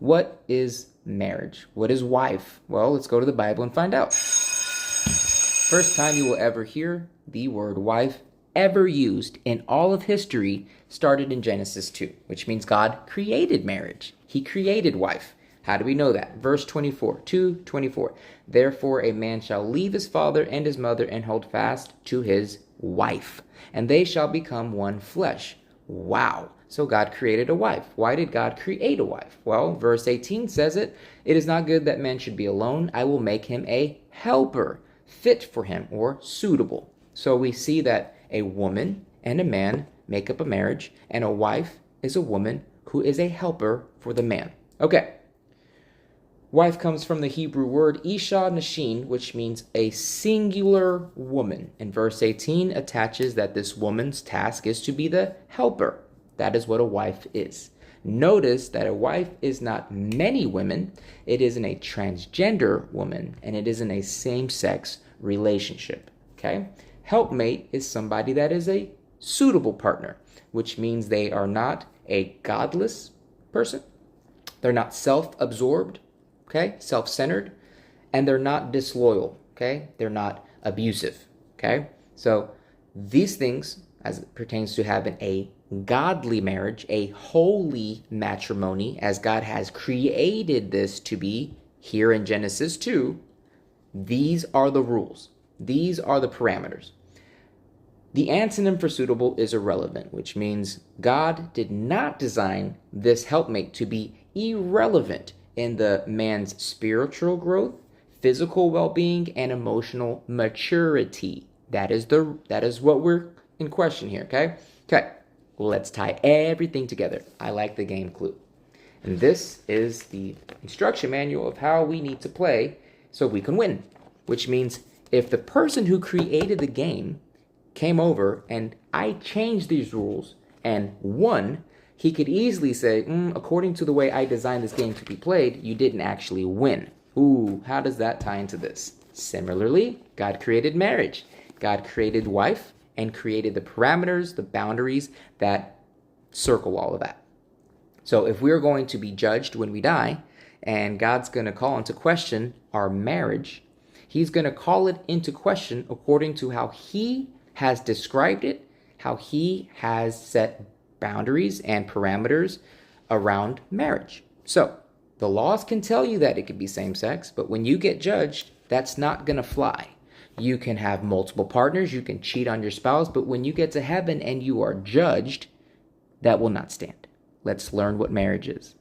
What is marriage? What is wife? Well, let's go to the Bible and find out. First time you will ever hear the word wife ever used in all of history started in Genesis 2, which means God created marriage. He created wife. How do we know that? Verse 24, 2:24. Therefore a man shall leave his father and his mother and hold fast to his wife, and they shall become one flesh. Wow. So God created a wife. Why did God create a wife? Well, verse 18 says it. It is not good that man should be alone. I will make him a helper, fit for him, or suitable. So we see that a woman and a man make up a marriage, and a wife is a woman who is a helper for the man. Okay. Wife comes from the Hebrew word Isha Nashin, which means a singular woman. And verse 18 attaches that this woman's task is to be the helper. That is what a wife is. Notice that a wife is not many women. It isn't a transgender woman, and it isn't a same-sex relationship. Okay? Helpmate is somebody that is a suitable partner, which means they are not a godless person. They're not self-absorbed. Okay, self-centered, and they're not disloyal, okay? They're not abusive, okay? So these things, as it pertains to having a godly marriage, a holy matrimony, as God has created this to be here in Genesis 2, these are the rules. These are the parameters. The antonym for suitable is irrelevant, which means God did not design this helpmate to be irrelevant in the man's spiritual growth, physical well-being, and emotional maturity. That is what we're in question here, okay? Okay, let's tie everything together. I like the game Clue. And this is the instruction manual of how we need to play so we can win, which means if the person who created the game came over and I changed these rules and won, he could easily say, according to the way I designed this game to be played, you didn't actually win. Ooh, how does that tie into this? Similarly, God created marriage. God created wife and created the parameters, the boundaries that circle all of that. So if we're going to be judged when we die, and God's going to call into question our marriage, he's going to call it into question according to how he has described it, how he has set boundaries and parameters around marriage. So the laws can tell you that it could be same-sex, but when you get judged, that's not going to fly. You can have multiple partners, you can cheat on your spouse, but when you get to heaven and you are judged, that will not stand. Let's learn what marriage is.